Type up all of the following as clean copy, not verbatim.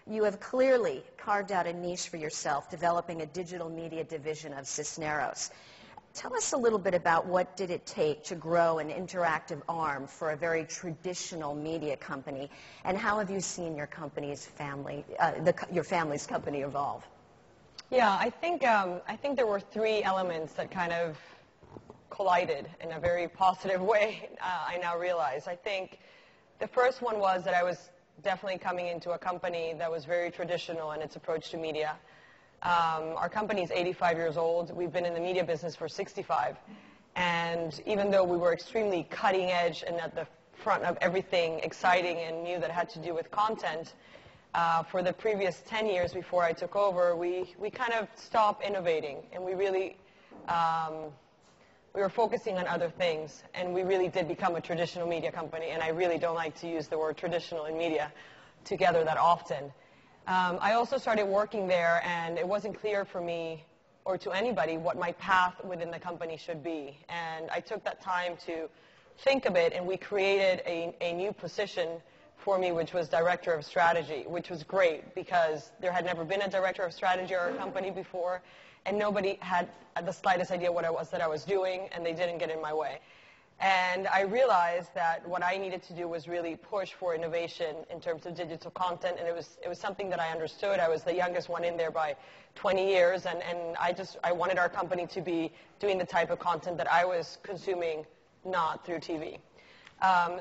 You have clearly carved out a niche for yourself, developing a digital media division of Cisneros. Tell us a little bit about what did it take to grow an interactive arm for a very traditional media company, and how have you seen your company's your family's company evolve? Yeah, I think there were three elements that kind of collided in a very positive way, I now realize. I think the first one was that I was definitely coming into a company that was very traditional in its approach to media. Our company is 85 years old. We've been in the media business for 65. And even though we were extremely cutting edge and at the front of everything exciting and new that had to do with content, for the previous 10 years before I took over, we kind of stopped innovating, and we really we were focusing on other things, and we really did become a traditional media company, and I really don't like to use the word traditional and media together that often. I also started working there, and it wasn't clear for me or to anybody what my path within the company should be, and I took that time to think a bit, and we created a new position for me, which was Director of Strategy, which was great because there had never been a Director of Strategy at our company before, and nobody had the slightest idea what it was that I was doing, and they didn't get in my way. And I realized that what I needed to do was really push for innovation in terms of digital content, and it was something that I understood. I was the youngest one in there by 20 years, and I wanted our company to be doing the type of content that I was consuming, not through TV.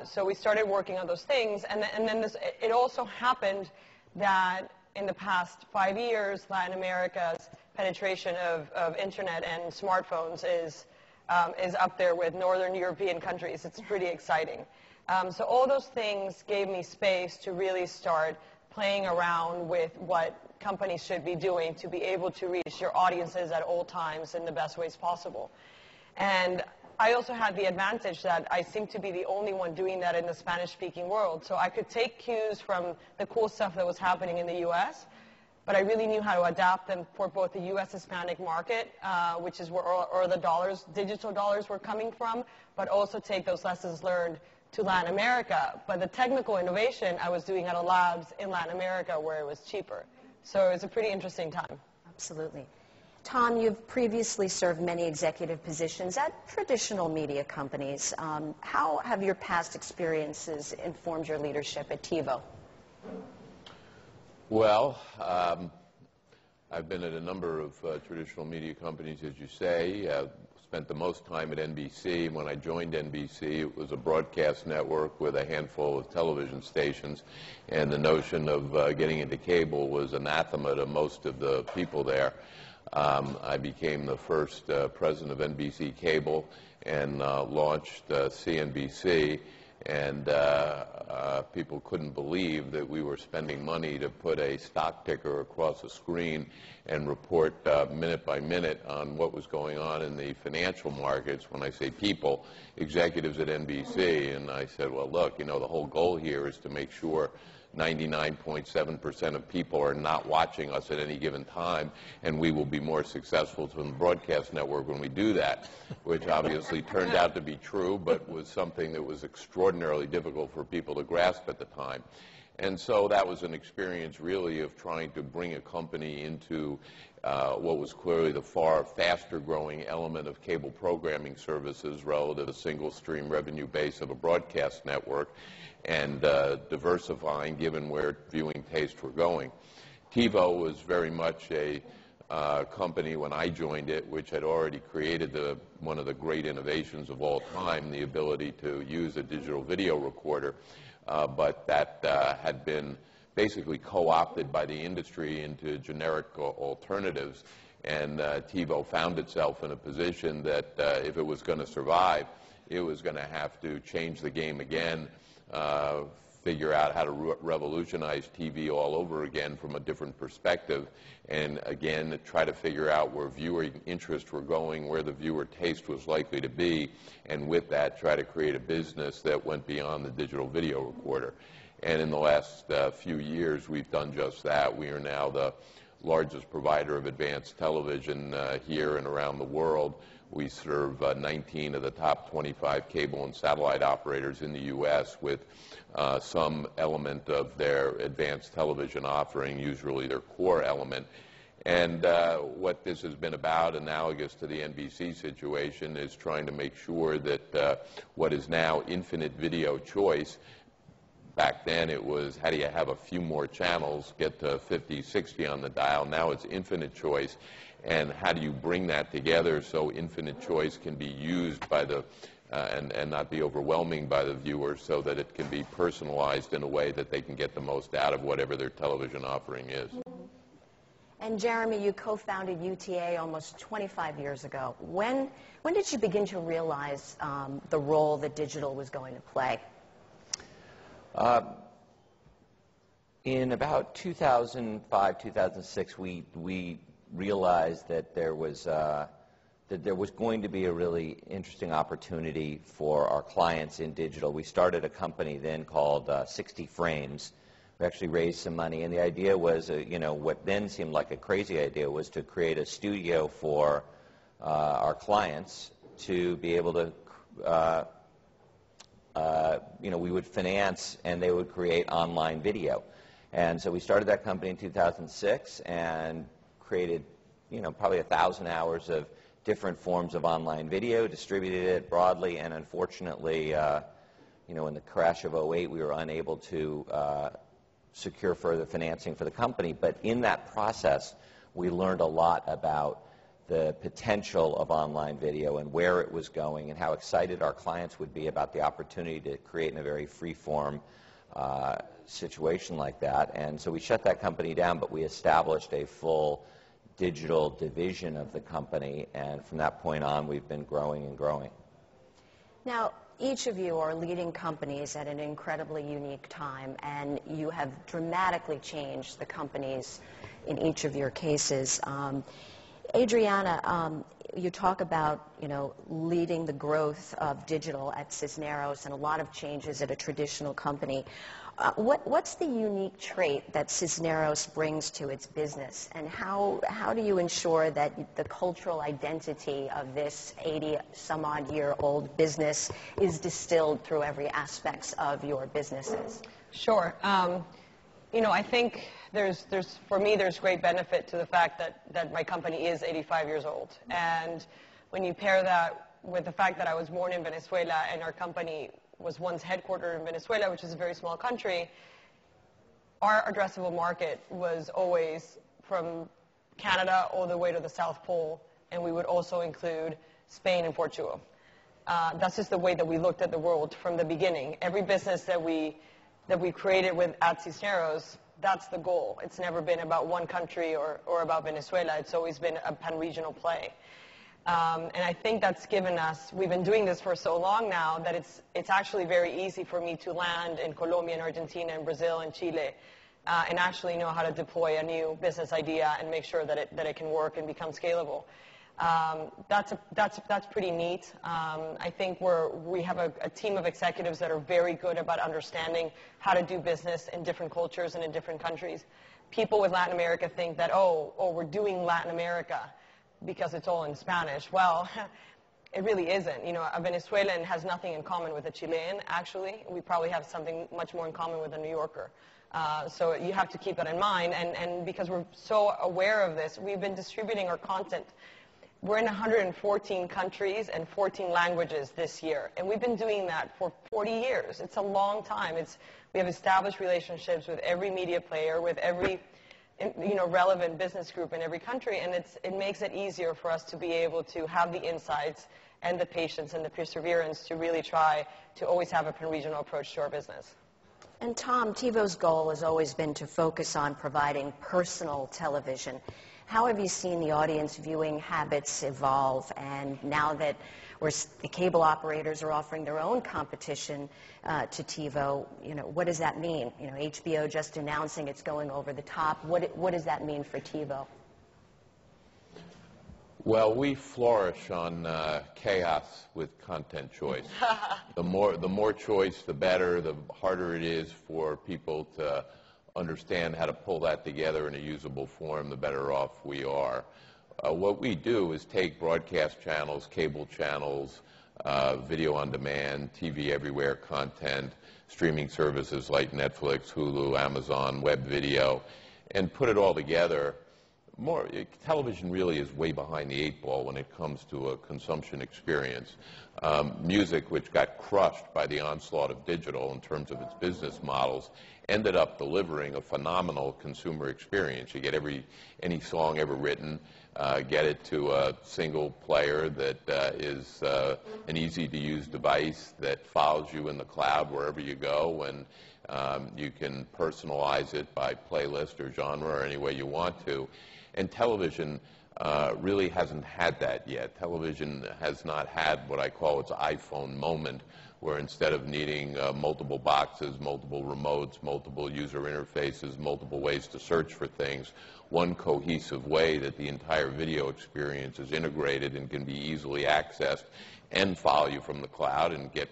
So we started working on those things, and then it also happened that in the past 5 years, Latin America's penetration of internet and smartphones is up there with Northern European countries. It's pretty exciting. So all those things gave me space to really start playing around with what companies should be doing to be able to reach your audiences at all times in the best ways possible. And I also had the advantage that I seemed to be the only one doing that in the Spanish-speaking world. So I could take cues from the cool stuff that was happening in the U.S., but I really knew how to adapt them for both the U.S. Hispanic market, which is where all the digital dollars were coming from, but also take those lessons learned to Latin America. But the technical innovation I was doing at a labs in Latin America where it was cheaper. So it was a pretty interesting time. Absolutely. Tom, you've previously served many executive positions at traditional media companies. How have your past experiences informed your leadership at TiVo? Well, I've been at a number of traditional media companies, as you say. Spent the most time at NBC. When I joined NBC, it was a broadcast network with a handful of television stations, and the notion of getting into cable was anathema to most of the people there. I became the first president of NBC Cable and launched CNBC, and people couldn't believe that we were spending money to put a stock ticker across a screen and report minute by minute on what was going on in the financial markets. When I say people, executives at NBC, and I said, well, look, you know, the whole goal here is to make sure 99.7% of people are not watching us at any given time, and we will be more successful than the broadcast network when we do that, which obviously turned out to be true, but was something that was extraordinarily difficult for people to grasp at the time. And so that was an experience really of trying to bring a company into what was clearly the far faster growing element of cable programming services relative to the single stream revenue base of a broadcast network, and diversifying given where viewing tastes were going. TiVo was very much a company when I joined it, which had already created one of the great innovations of all time, the ability to use a digital video recorder, but that had been basically co-opted by the industry into generic alternatives, and TiVo found itself in a position that if it was going to survive, it was going to have to change the game again, figure out how to revolutionize TV all over again from a different perspective, and again try to figure out where viewer interests were going, where the viewer taste was likely to be, and with that try to create a business that went beyond the digital video recorder. And in the last few years we've done just that. We are now the largest provider of advanced television here and around the world. We serve 19 of the top 25 cable and satellite operators in the U.S. with some element of their advanced television offering, usually their core element. And what this has been about, analogous to the NBC situation, is trying to make sure that what is now infinite video choice, back then it was how do you have a few more channels, get to 50, 60 on the dial. Now it's infinite choice. And how do you bring that together so infinite choice can be used by the and not be overwhelming by the viewer, so that it can be personalized in a way that they can get the most out of whatever their television offering is. And Jeremy, you co-founded UTA almost 25 years ago. When did you begin to realize the role that digital was going to play? In about 2005, 2006, we realized that there was going to be a really interesting opportunity for our clients in digital. We started a company then called 60 Frames. We actually raised some money, and the idea was, what then seemed like a crazy idea was to create a studio for our clients to be able to, we would finance and they would create online video. And so we started that company in 2006 and created, probably 1,000 hours of different forms of online video, distributed it broadly, and unfortunately, in the crash of '08, we were unable to secure further financing for the company. But in that process, we learned a lot about the potential of online video and where it was going and how excited our clients would be about the opportunity to create in a very free-form situation like that. And so we shut that company down, but we established a full digital division of the company, and from that point on, we've been growing and growing. Now, each of you are leading companies at an incredibly unique time, and you have dramatically changed the companies in each of your cases. Adriana, you talk about, leading the growth of digital at Cisneros and a lot of changes at a traditional company. What's the unique trait that Cisneros brings to its business, and how do you ensure that the cultural identity of this 80-some-odd-year-old business is distilled through every aspect of your businesses? Sure. I think for me, there's great benefit to the fact that my company is 85 years old. And when you pair that with the fact that I was born in Venezuela and our company was once headquartered in Venezuela, which is a very small country, our addressable market was always from Canada all the way to the South Pole, and we would also include Spain and Portugal. That's just the way that we looked at the world from the beginning. Every business that we created at Cisneros, that's the goal. It's never been about one country or about Venezuela. It's always been a pan-regional play. And I think that's given us, we've been doing this for so long now that it's actually very easy for me to land in Colombia and Argentina and Brazil and Chile and actually know how to deploy a new business idea and make sure that it can work and become scalable. That's pretty neat. I think we have a team of executives that are very good about understanding how to do business in different cultures and in different countries. People with Latin America think that, we're doing Latin America because it's all in Spanish. Well, it really isn't. A Venezuelan has nothing in common with a Chilean, actually. We probably have something much more in common with a New Yorker. So you have to keep that in mind. And because we're so aware of this, we've been distributing our content. We're in 114 countries and 14 languages this year. And we've been doing that for 40 years. It's a long time. We have established relationships with every media player, with every relevant business group in every country, and it makes it easier for us to be able to have the insights and the patience and the perseverance to really try to always have a pan-regional approach to our business. And Tom, TiVo's goal has always been to focus on providing personal television. How have you seen the audience viewing habits evolve, and now that the cable operators are offering their own competition to TiVo, what does that mean? HBO just announcing it's going over the top. What does that mean for TiVo? Well, we flourish on chaos with content choice. The more choice, the better. The harder it is for people to understand how to pull that together in a usable form, the better off we are. What we do is take broadcast channels, cable channels, video on demand, TV everywhere content, streaming services like Netflix, Hulu, Amazon, web video, and put it all together. Television really is way behind the 8 ball when it comes to a consumption experience. Music, which got crushed by the onslaught of digital in terms of its business models, ended up delivering a phenomenal consumer experience. You get any song ever written, get it to a single player that is an easy-to-use device that follows you in the cloud wherever you go, and you can personalize it by playlist or genre or any way you want to. And television really hasn't had that yet. Television has not had what I call its iPhone moment, where instead of needing multiple boxes, multiple remotes, multiple user interfaces, multiple ways to search for things, one cohesive way that the entire video experience is integrated and can be easily accessed and follow you from the cloud and get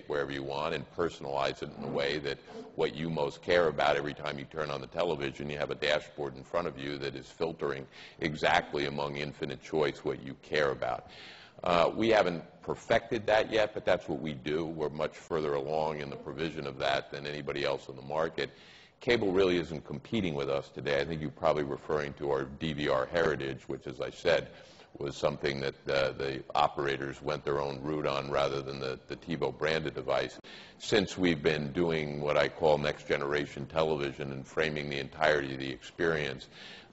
wherever you want and personalize it in a way that what you most care about every time you turn on the television, you have a dashboard in front of you that is filtering exactly among infinite choice what you care about. We haven't perfected that yet, but that's what we do. We're much further along in the provision of that than anybody else in the market. Cable really isn't competing with us today. I think you're probably referring to our DVR heritage, which, as I said, was something that the operators went their own route on rather than the TiVo branded device. Since we've been doing what I call next generation television and framing the entirety of the experience,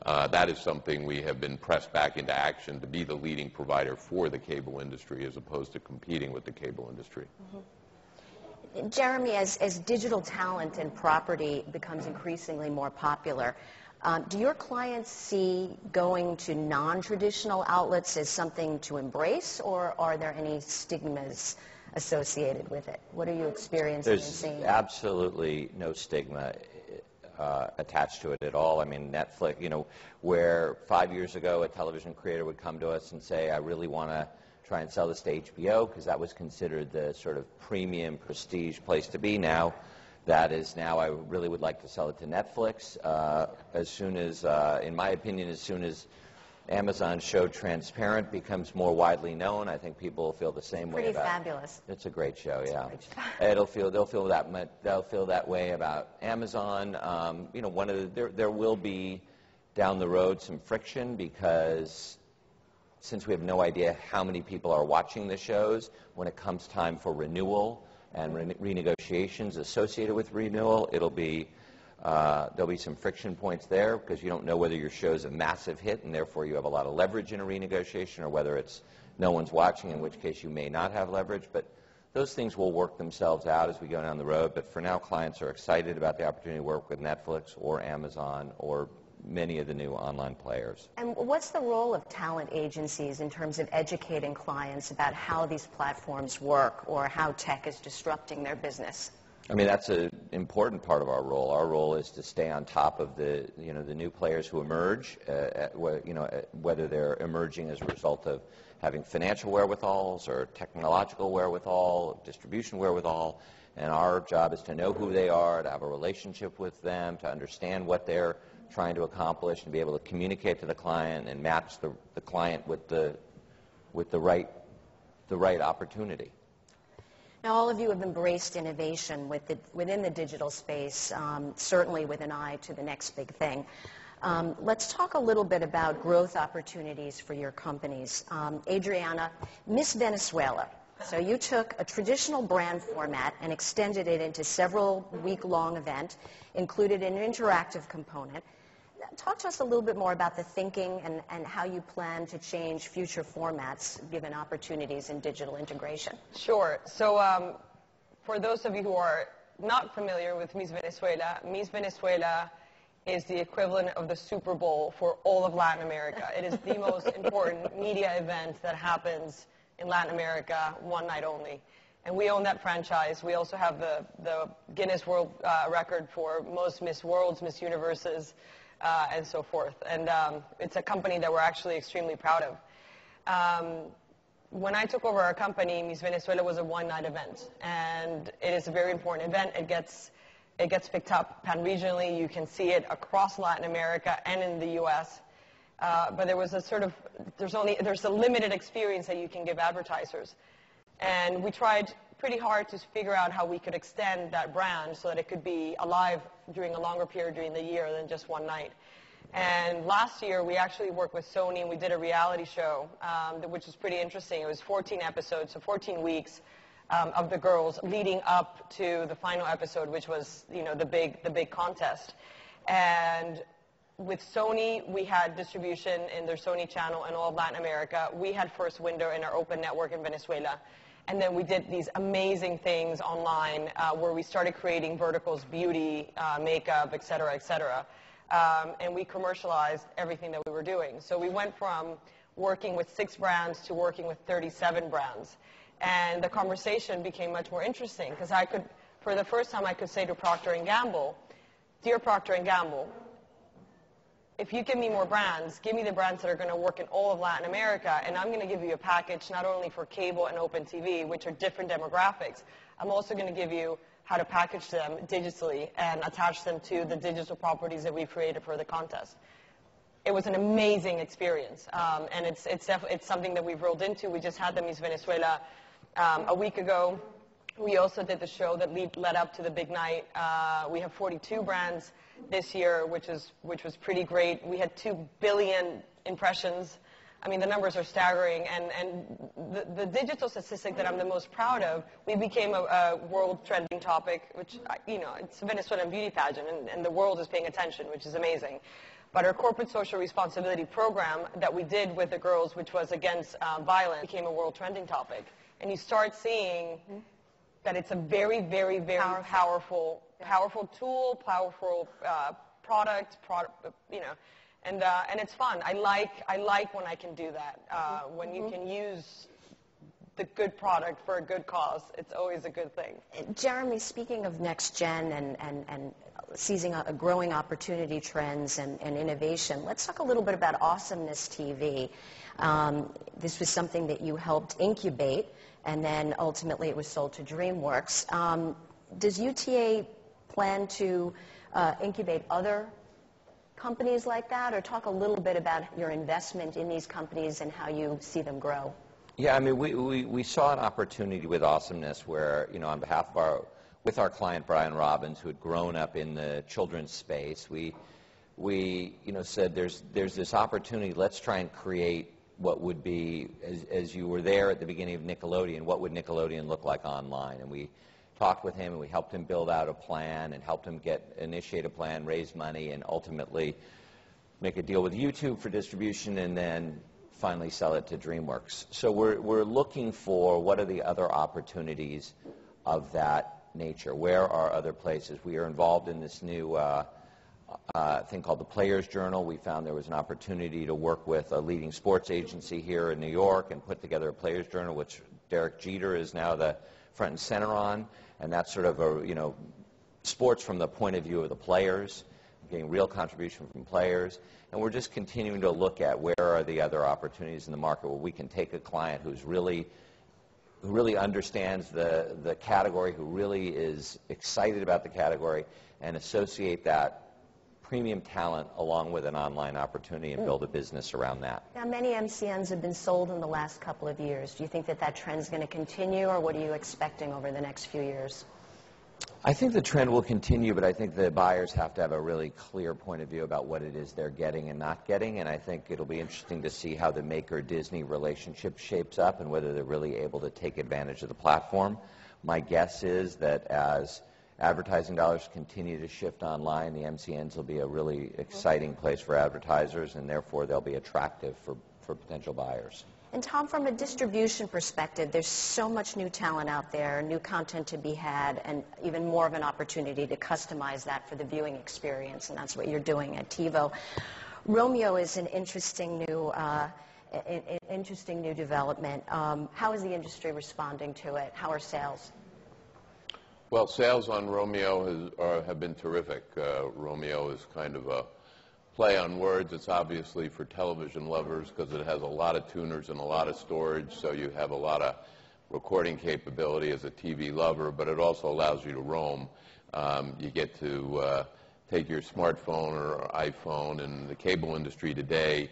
that is something we have been pressed back into action to be the leading provider for the cable industry as opposed to competing with the cable industry. Mm-hmm. Jeremy, as digital talent and property becomes increasingly more popular, do your clients see going to non-traditional outlets as something to embrace, or are there any stigmas associated with it? What are you experiencing and seeing? There's absolutely no stigma attached to it at all. I mean, Netflix, where 5 years ago a television creator would come to us and say, I really want to try and sell this to HBO because that was considered the sort of premium prestige place to be. Now that is now I really would like to sell it to Netflix. As soon as, in my opinion, as soon as Amazon's show Transparent becomes more widely known, I think people will feel the same way about it. Pretty fabulous. It's a great show, yeah. They'll feel that way about Amazon. There will be down the road some friction because since we have no idea how many people are watching the shows, when it comes time for renewal and renegotiations associated with renewal, there'll be some friction points there because you don't know whether your show's a massive hit and therefore you have a lot of leverage in a renegotiation, or whether it's no one's watching, in which case you may not have leverage. But those things will work themselves out as we go down the road. But for now, clients are excited about the opportunity to work with Netflix or Amazon or many of the new online players. And what's the role of talent agencies in terms of educating clients about how these platforms work or how tech is disrupting their business? I mean, that's an important part of our role. Our role is to stay on top of the new players who emerge, whether they're emerging as a result of having financial wherewithals or technological wherewithal, distribution wherewithal. And our job is to know who they are, to have a relationship with them, to understand what they're trying to accomplish, and be able to communicate to the client and match the client with the right opportunity. Now, all of you have embraced innovation within the digital space, certainly with an eye to the next big thing. Let's talk a little bit about growth opportunities for your companies. Adriana, Miss Venezuela. So you took a traditional brand format and extended it into several week-long event, included an interactive component. Talk to us a little bit more about the thinking and how you plan to change future formats given opportunities in digital integration. Sure. So for those of you who are not familiar with Miss Venezuela is the equivalent of the Super Bowl for all of Latin America. It is the most important media event that happens in Latin America, one night only. And we own that franchise. We also have the Guinness World Record for most Miss Worlds, Miss Universes, and so forth. And it's a company that we're actually extremely proud of. When I took over our company, Miss Venezuela was a one-night event. And it is a very important event. It gets It gets picked up pan-regionally. You can see it across Latin America and in the U.S. But there was a sort of, there's a limited experience that you can give advertisers. And we tried pretty hard to figure out how we could extend that brand so that it could be alive during a longer period during the year than just one night. And last year, we actually worked with Sony, and we did a reality show, which was pretty interesting. It was 14 episodes, so 14 weeks of the girls leading up to the final episode, which was, you know, the big contest. And with Sony, we had distribution in their Sony channel in all of Latin America. We had first window in our open network in Venezuela. And then we did these amazing things online where we started creating verticals, beauty, makeup, et cetera, et cetera. And we commercialized everything that we were doing. So we went from working with 6 brands to working with 37 brands. And the conversation became much more interesting because I could, for the first time, I could say to Procter & Gamble, "Dear Procter & Gamble, if you give me more brands, give me the brands that are going to work in all of Latin America, and I'm going to give you a package not only for cable and open TV, which are different demographics, I'm also going to give you how to package them digitally and attach them to the digital properties that we've created for the contest." It was an amazing experience, and it's something that we've rolled into. We just had the Miss Venezuela a week ago. We also did the show that led up to the big night. We have 42 brands this year, which was pretty great. We had 2 billion impressions. I mean, the numbers are staggering. And the digital statistic that I'm the most proud of, we became a world trending topic, which, you know, it's a Venezuelan beauty pageant, and the world is paying attention, which is amazing. But our corporate social responsibility program that we did with the girls, which was against violence, became a world trending topic. And you start seeing that it's a very, very, very powerful tool, powerful product, you know, and it's fun. I like when I can do that. When you can use the good product for a good cause, it's always a good thing. Jeremy, speaking of next gen and seizing a growing opportunity trends and innovation, let's talk a little bit about Awesomeness.tv. This was something that you helped incubate, and then ultimately it was sold to DreamWorks. Does UTA plan to incubate other companies like that, or talk a little bit about your investment in these companies and how you see them grow? Yeah, I mean, we saw an opportunity with Awesomeness where, you know, on behalf of with our client Brian Robbins, who had grown up in the children's space, we you know, said there's this opportunity. Let's try and create what would be, as you were there at the beginning of Nickelodeon, what would Nickelodeon look like online? And we talked with him, and we helped him build out a plan and helped him initiate a plan, raise money, and ultimately make a deal with YouTube for distribution, and then finally sell it to DreamWorks. So we're looking for what are the other opportunities of that nature. Where are other places? We are involved in this new thing called the Players Journal. We found there was an opportunity to work with a leading sports agency here in New York and put together a Players Journal, which Derek Jeter is now the front and center on, and that's sort of a, you know, sports from the point of view of the players, getting real contribution from players, and we're just continuing to look at where are the other opportunities in the market where we can take a client who really understands the category, who really is excited about the category, and associate that premium talent along with an online opportunity and build a business around that. Now, many MCNs have been sold in the last couple of years. Do you think that trend is going to continue, or what are you expecting over the next few years? I think the trend will continue, but I think the buyers have to have a really clear point of view about what it is they're getting and not getting, and I think it'll be interesting to see how the Maker-Disney relationship shapes up and whether they're really able to take advantage of the platform. My guess is that as advertising dollars continue to shift online, the MCNs will be a really exciting place for advertisers, and therefore they'll be attractive for potential buyers. And Tom, from a distribution perspective, there's so much new talent out there, new content to be had, and even more of an opportunity to customize that for the viewing experience, and that's what you're doing at TiVo. Romeo is an interesting new development. How is the industry responding to it? How are sales? Well, sales on Romeo have been terrific. Romeo is kind of a play on words. It's obviously for television lovers because it has a lot of tuners and a lot of storage, so you have a lot of recording capability as a TV lover, but it also allows you to roam. You get to take your smartphone or iPhone, and the cable industry today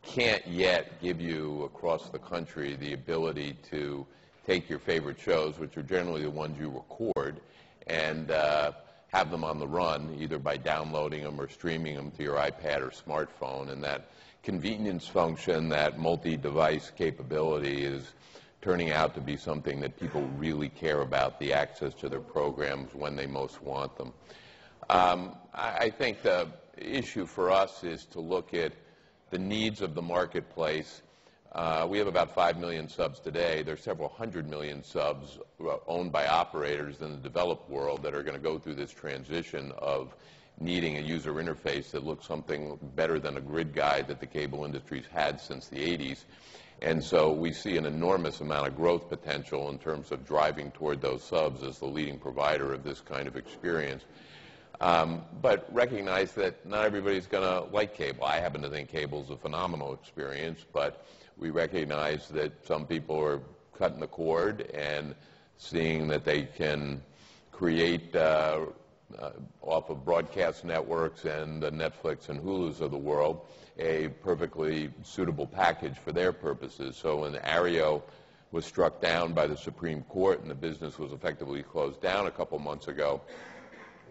can't yet give you across the country the ability to take your favorite shows, which are generally the ones you record, and have them on the run, either by downloading them or streaming them to your iPad or smartphone. And that convenience function, that multi-device capability, is turning out to be something that people really care about, the access to their programs when they most want them. I think the issue for us is to look at the needs of the marketplace. We have about 5 million subs today. There's several hundred million subs owned by operators in the developed world that are going to go through this transition of needing a user interface that looks something better than a grid guide that the cable industry's had since the 80s. And so we see an enormous amount of growth potential in terms of driving toward those subs as the leading provider of this kind of experience. But recognize that not everybody's going to like cable. I happen to think cable is a phenomenal experience, but we recognize that some people are cutting the cord and seeing that they can create off of broadcast networks and the Netflix and Hulus of the world a perfectly suitable package for their purposes. So when Aereo was struck down by the Supreme Court and the business was effectively closed down a couple months ago,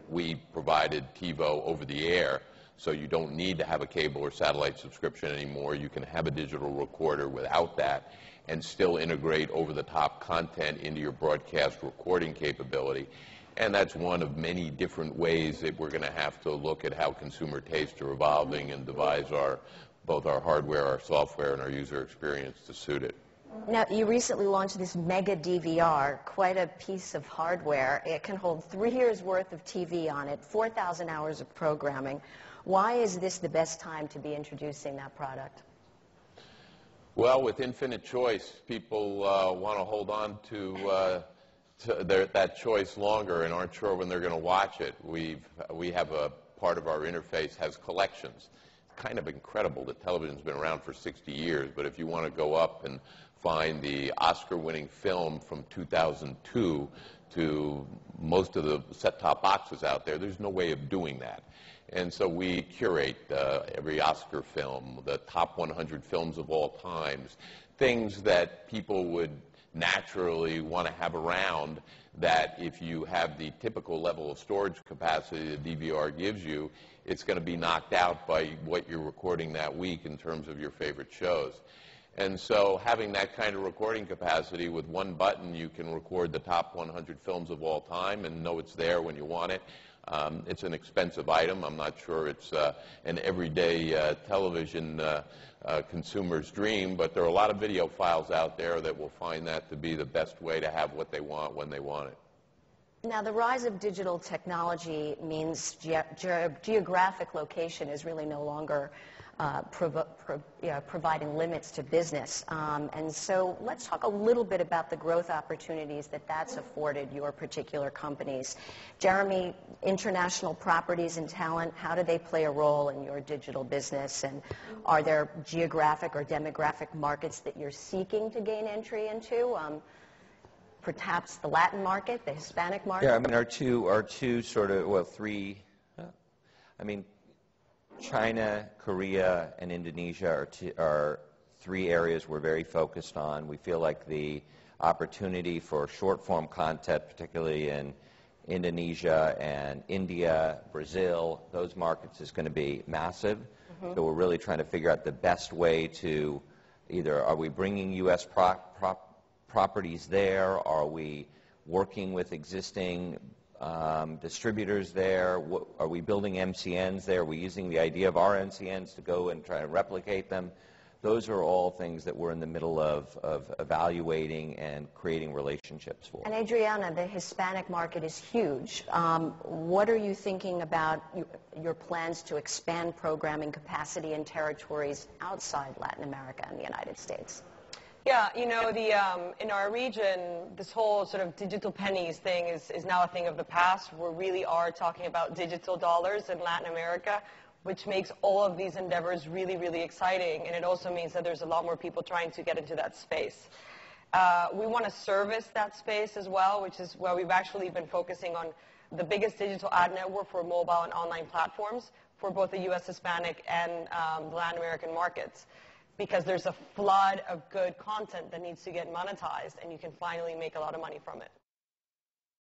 we provided TiVo over the air, so you don't need to have a cable or satellite subscription anymore. You can have a digital recorder without that and still integrate over-the-top content into your broadcast recording capability. And that's one of many different ways that we're going to have to look at how consumer tastes are evolving and devise both our hardware, our software, and our user experience to suit it. Now, you recently launched this mega DVR, quite a piece of hardware. It can hold 3 years' worth of TV on it, 4,000 hours of programming. Why is this the best time to be introducing that product? Well, with infinite choice, people want to hold on to that choice longer and aren't sure when they're going to watch it. We have a part of our interface has collections. It's kind of incredible that television's been around for 60 years, but if you want to go up and find the Oscar-winning film from 2002 to most of the set-top boxes out there, there's no way of doing that. And so we curate every Oscar film, the top 100 films of all times, things that people would naturally want to have around, that if you have the typical level of storage capacity the DVR gives you, it's going to be knocked out by what you're recording that week in terms of your favorite shows. And so having that kind of recording capacity, with one button you can record the top 100 films of all time and know it's there when you want it. It's an expensive item. I'm not sure it's an everyday television consumer's dream, but there are a lot of video files out there that will find that to be the best way to have what they want when they want it. Now, the rise of digital technology means geographic location is really no longer providing limits to business. And so let's talk a little bit about the growth opportunities that's afforded your particular companies. Jeremy, international properties and talent, how do they play a role in your digital business? And are there geographic or demographic markets that you're seeking to gain entry into? Perhaps the Latin market, the Hispanic market? Yeah, I mean, our two sort of, well, three, I mean, China, Korea, and Indonesia are three areas we're very focused on. We feel like the opportunity for short-form content, particularly in Indonesia and India, Brazil, those markets is going to be massive. Mm-hmm. So we're really trying to figure out the best way to either, are we bringing U.S. properties there? Are we working with existing distributors there? Are we building MCNs there? Are we using the idea of our MCNs to go and try to replicate them? Those are all things that we're in the middle of evaluating and creating relationships for. And Adriana, the Hispanic market is huge. What are you thinking about your plans to expand programming capacity in territories outside Latin America and the United States? Yeah, you know, in our region, this whole sort of digital pennies thing is now a thing of the past. We really are talking about digital dollars in Latin America, which makes all of these endeavors really, really exciting. And it also means that there's a lot more people trying to get into that space. We want to service that space as well, which is where we've actually been focusing on the biggest digital ad network for mobile and online platforms for both the U.S. Hispanic and the Latin American markets, because there's a flood of good content that needs to get monetized, and you can finally make a lot of money from it.